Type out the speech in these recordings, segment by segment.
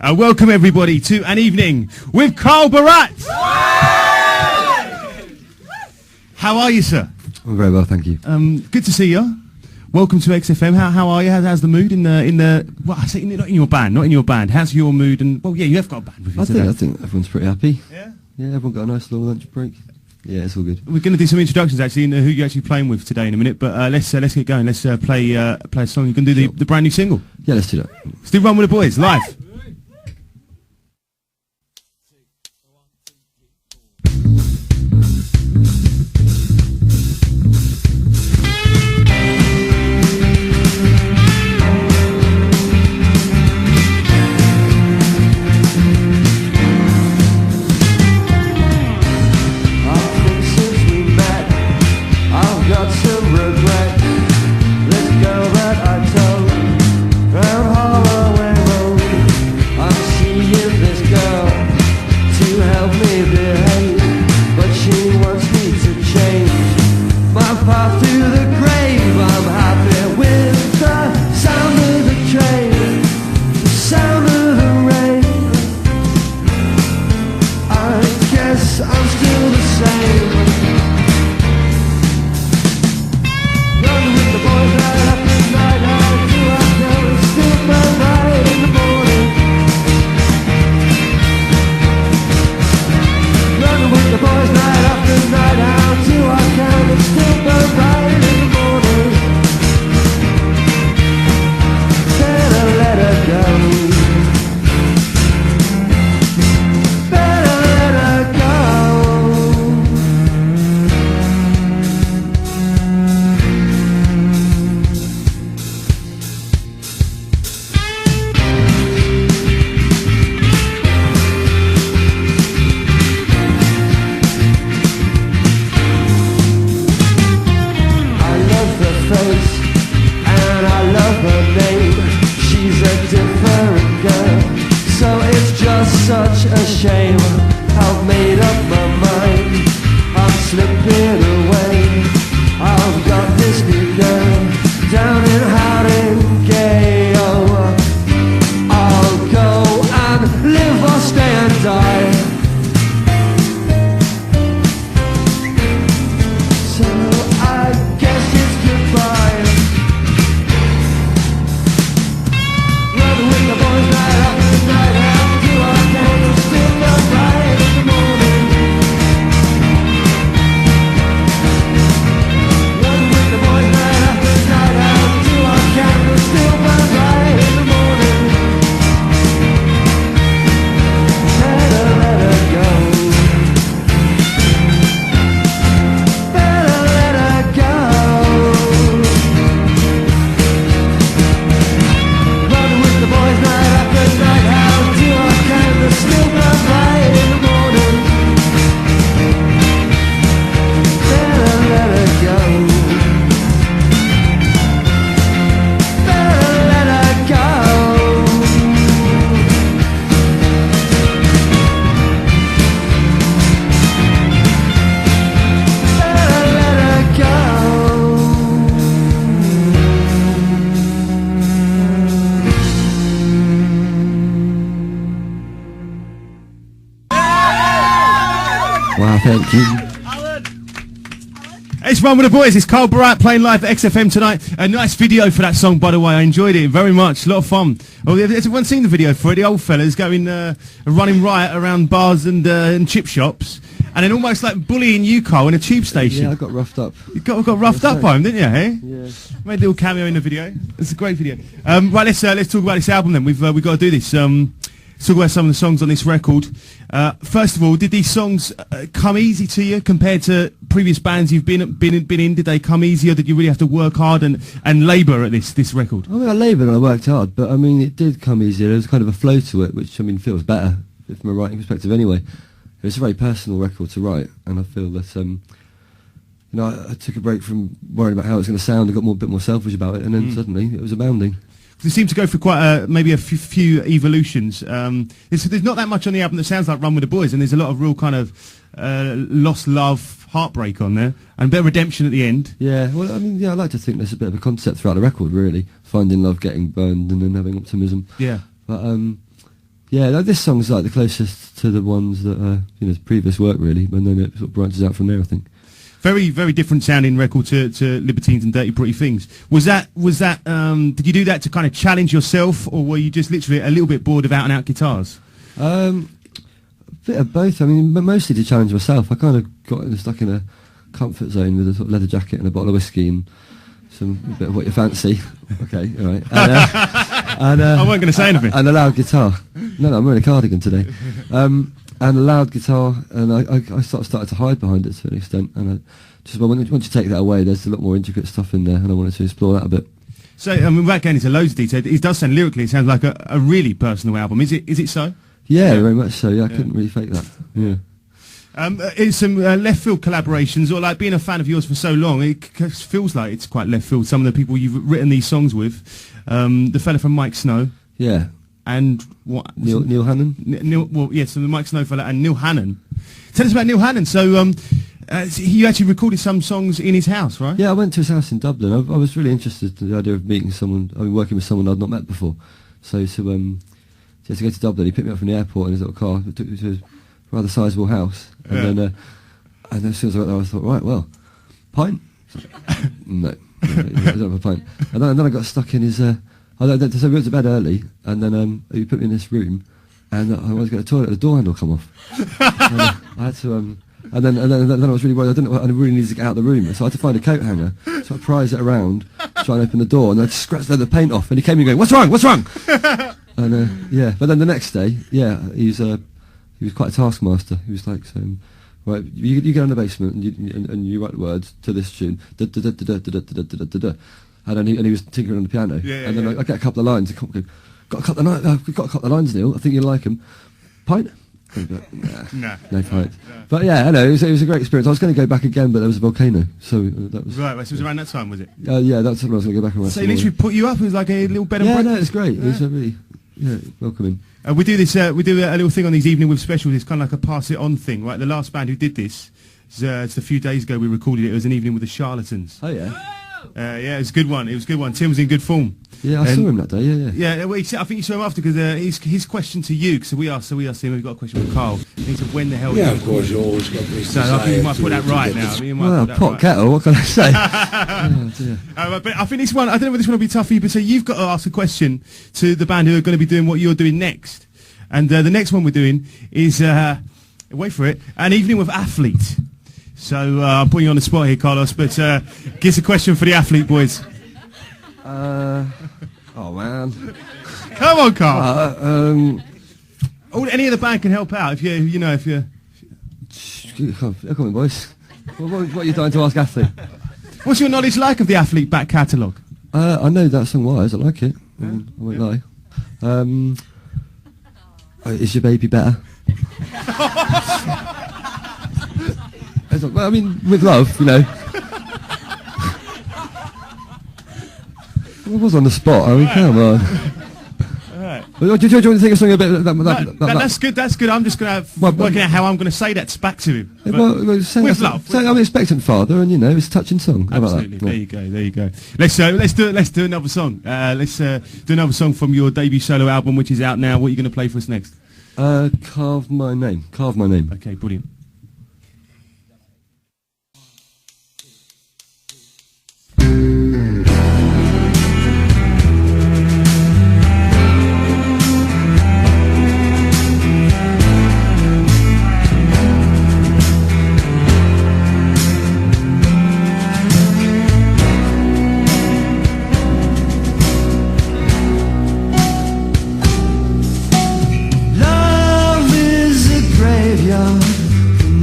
Welcome everybody to An Evening with Carl Barât. How are you, sir? I'm very well, thank you. Good to see you. Welcome to XFM. How are you? How's the mood in the? Well, I say not in your band. How's your mood? And well, yeah, you have got a band with you today. I think everyone's pretty happy. Yeah. Yeah, everyone got a nice little lunch break. Yeah, it's all good. We're going to do some introductions actually, who you're actually playing with today in a minute. But let's get going. Let's play a song. You can do the brand new single. Yeah, let's do that. Let's do Run with the Boys live. And I love her name. She's a different girl, so it's just such a shame. I've made up my mind, I'm slipping away. I've got this new girl down in Haringey. I'll go and live or stay and die. So I guess it's goodbye. Run with the boys night after night, how do I can still not right in the morning. Run with the boys night after night, how do I can still not right in the morning. Better let her go. Better let her go. Run with the boys night after night, how do I can still not right in the morning. Better let her go. Better let her go. Better let her go. Wow, thank you. It's Run with the Boys. It's Carl Barât playing live at XFM tonight. A nice video for that song, by the way. I enjoyed it very much. A lot of fun. Oh, has everyone seen the video for it? The old fella's going running riot around bars and chip shops, and then almost like bullying you, Carl, in a tube station. Yeah, I got roughed up. You got roughed up by him, didn't you? Hey? Yeah. Made a little cameo in the video. It's a great video. Right, let's talk about this album then. We've got to do this. Let's talk about some of the songs on this record. First of all, did these songs come easy to you compared to previous bands you've been in? Did they come easy, or did you really have to work hard and labour at this record? I mean, I laboured and I worked hard, but I mean, it did come easier. There was kind of a flow to it, which I mean feels better from a writing perspective anyway. It's a very personal record to write, and I feel that I took a break from worrying about how it's going to sound. I got a bit more selfish about it, and then suddenly it was abounding. They seem to go for quite maybe a few evolutions. There's not that much on the album that sounds like Run with the Boys, and there's a lot of real kind of lost love, heartbreak on there, and a bit of redemption at the end. Yeah, well, I mean, yeah, I like to think there's a bit of a concept throughout the record, really. Finding love, getting burned, and then having optimism. Yeah. But, Yeah, this song's like the closest to the ones that previous work really, and then it sort of branches out from there, I think. Very, very different sounding record to Libertines and Dirty Pretty Things. Was that? Did you do that to kind of challenge yourself, or were you just literally a little bit bored of out and out guitars? A bit of both. I mean, but mostly to challenge myself. I kind of got stuck in a comfort zone with a sort of leather jacket and a bottle of whiskey and a bit of what you fancy. Okay, all right. And, I wasn't going to say anything. And a loud guitar. No, I'm wearing a cardigan today. And a loud guitar, and I sort of started to hide behind it to an extent. And once you take that away, there's a lot more intricate stuff in there, and I wanted to explore that a bit. So, I mean, without getting into loads of detail, it does sound lyrically, it sounds like a really personal album. Is it so? Yeah, very much so. Yeah, I couldn't really fake that. Yeah. It's some left field collaborations, or like being a fan of yours for so long, it feels like it's quite left field. Some of the people you've written these songs with, the fella from Mike Snow. Yeah. And what? Neil Hannon? So the Mike Snow fella and Neil Hannon. Tell us about Neil Hannon. So you actually recorded some songs in his house, right? Yeah, I went to his house in Dublin. I was really interested in the idea of meeting someone, working with someone I'd not met before. So to go to Dublin, he picked me up from the airport in his little car, took me to his rather sizable house. And then as soon as I got there, I thought, right, well, pint? No, I don't have a pint. And then I got stuck in his... so we went to bed early, and then he put me in this room, and I was going to the toilet, the door handle come off. And, I had to, and then I was really worried. I really needed to get out of the room, so I had to find a coat hanger. So I prised it around, try and open the door, and I just scratched the paint off. And he came in going, "What's wrong? What's wrong?" And but then the next day, he was quite a taskmaster. He was like, right, you go in the basement and you write words to this tune. And then he was tinkering on the piano, and then I get a couple of lines. Got a couple of lines, Neil. I think you'll like them. Pint? Nah, no pint. But yeah, I know it was a great experience. I was going to go back again, but there was a volcano, so that was right. So it was around that time, was it? Yeah, that's when I was going to go back. So he literally put you up. It was like a little bed and breakfast. Yeah, no, it's great. It was really welcoming. We do this. We do a little thing on these evening with specials. It's kind of like a pass it on thing, right? The last band who did this, it's a few days ago we recorded it. It was an evening with the Charlatans. Oh yeah. It was a good one. Tim was in good form. Yeah, I saw him that day. Yeah. Well, I think you saw him after because his question to you. So we asked him. We've got a question from Carl. He said, "When the hell?" Yeah, of course, you always got this. So I think you might put that right now. Well, pot kettle. What can I say? But I think this one. I don't know if this one will be tough for you. But so you've got to ask a question to the band who are going to be doing what you're doing next. And the next one we're doing is wait for it. An evening with Athlete. So I'm putting you on the spot here, Carlos, but give us a question for the Athlete boys. Oh man! Come on, Carl. Any of the band can help out if you. Come on, boys. What are you trying to ask Athlete? What's your knowledge like of the Athlete back catalogue? I know that song wise. I like it. I won't lie. Is your baby better? Well, I mean, with love, I was on the spot. I mean, come on. Right. Do you want to think of something a bit? That's good. That's good. I'm just going to working out how I'm going to say that back to him. With love. I'm an expectant father, and it's a touching song. How Absolutely. About that? There you go. Let's do another song. Let's do another song from your debut solo album, which is out now. What are you going to play for us next? Carve My Name. Carve My Name. Okay, brilliant.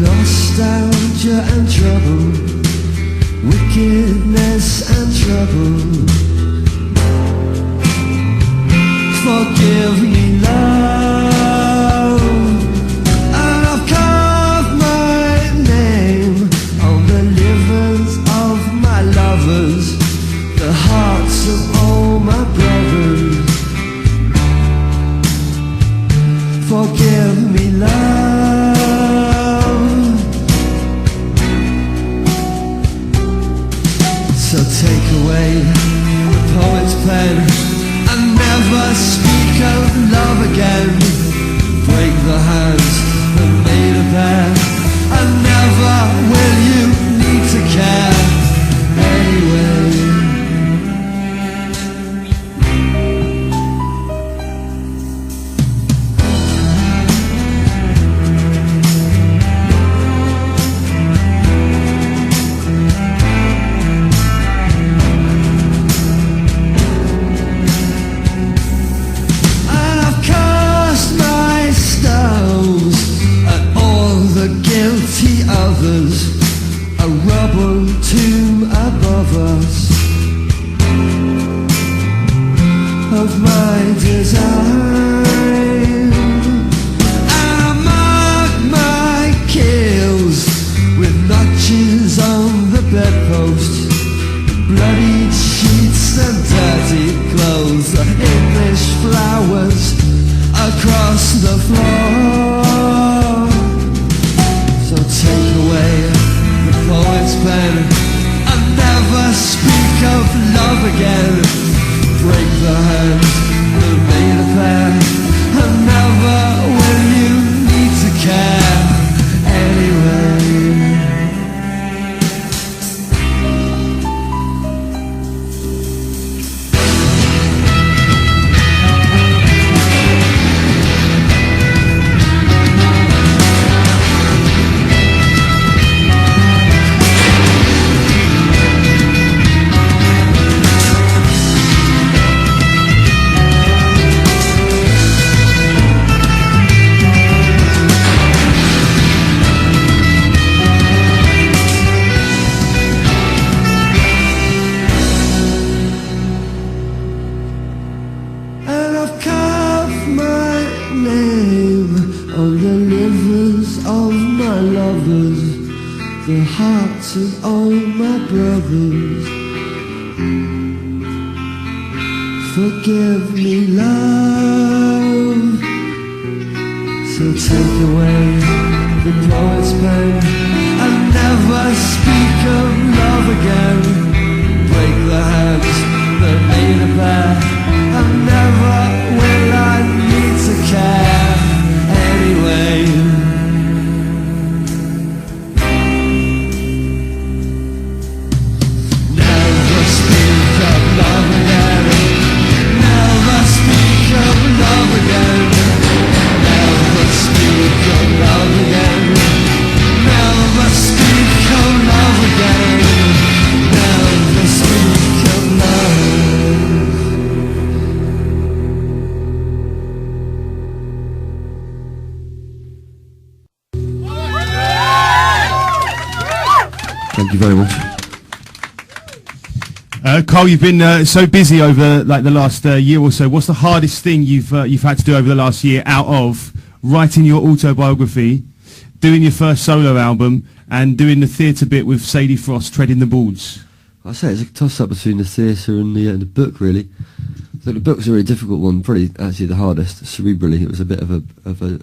Nostalgia and trouble, wickedness and trouble. Forgive me, love, and I've carved my name on the livers of my lovers, the hearts of all my brothers. Forgive me, love. So take away the poet's pen and never speak of love again. hands that made a pair, and never will you need to care anyway. A rubble tomb above us of my design, and I mark my kills with notches on the bedpost, bloodied sheets and dirty clothes, English flowers across the floor. So take away the poet's pen and never speak of love again. Break the hand that made a pair, and never will you need to care anyway. The hearts of all my brothers. Forgive me, love. So take away the poet's pen and never speak of love again. Break the hands that made a pair, and never will I need to care anyway. Thank you very much. Carl, you've been so busy over like the last year or so. What's the hardest thing you've had to do over the last year, out of writing your autobiography, doing your first solo album, and doing the theatre bit with Sadie Frost, Treading the Boards? I say it's a toss-up between the theatre and the book, really. So the book was a really difficult one, probably actually the hardest. Cerebrally, it was a bit of a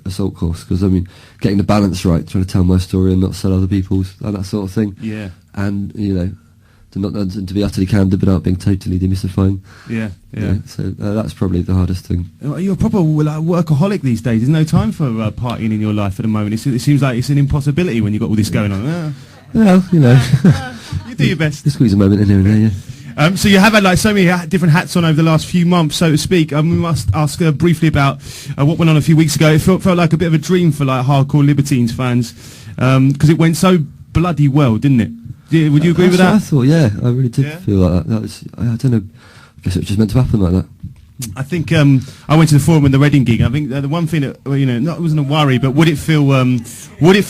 assault course, because I mean, getting the balance right, trying to tell my story and not sell other people's, and that sort of thing. Yeah. And to be utterly candid without being totally demystifying. Yeah. So that's probably the hardest thing. You're a proper workaholic these days. There's no time for partying in your life at the moment. It seems like it's an impossibility when you've got all this going on. Well, You do your best. You squeeze a moment in here and there, yeah. So you have had like so many different hats on over the last few months, so to speak. We must ask briefly about what went on a few weeks ago. It felt like a bit of a dream for like hardcore Libertines fans, because it went so bloody well, didn't it? Would you agree with that? I thought, yeah, I really did feel like that. That was, I don't know, I guess it was just meant to happen like that. I think I went to the forum in the Reading gig. I think the one thing that it wasn't a worry, but would it feel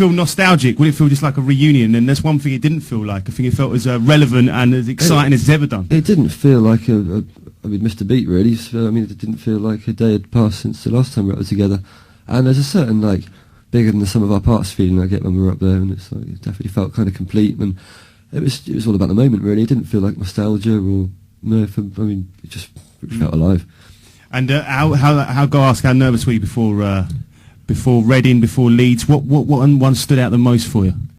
nostalgic? Would it feel just like a reunion? And that's one thing it didn't feel like. I think it felt as relevant and as exciting as it's ever done. It didn't feel like we'd missed a beat, really. So, I mean, it didn't feel like a day had passed since the last time we were together. And there's a certain like bigger than the sum of our parts feeling I get when we were up there, and it's like it definitely felt kind of complete. And it was all about the moment, really. It didn't feel like nostalgia or it just felt alive. And how go ask how nervous were you before Reading, before Leeds? What one stood out the most for you?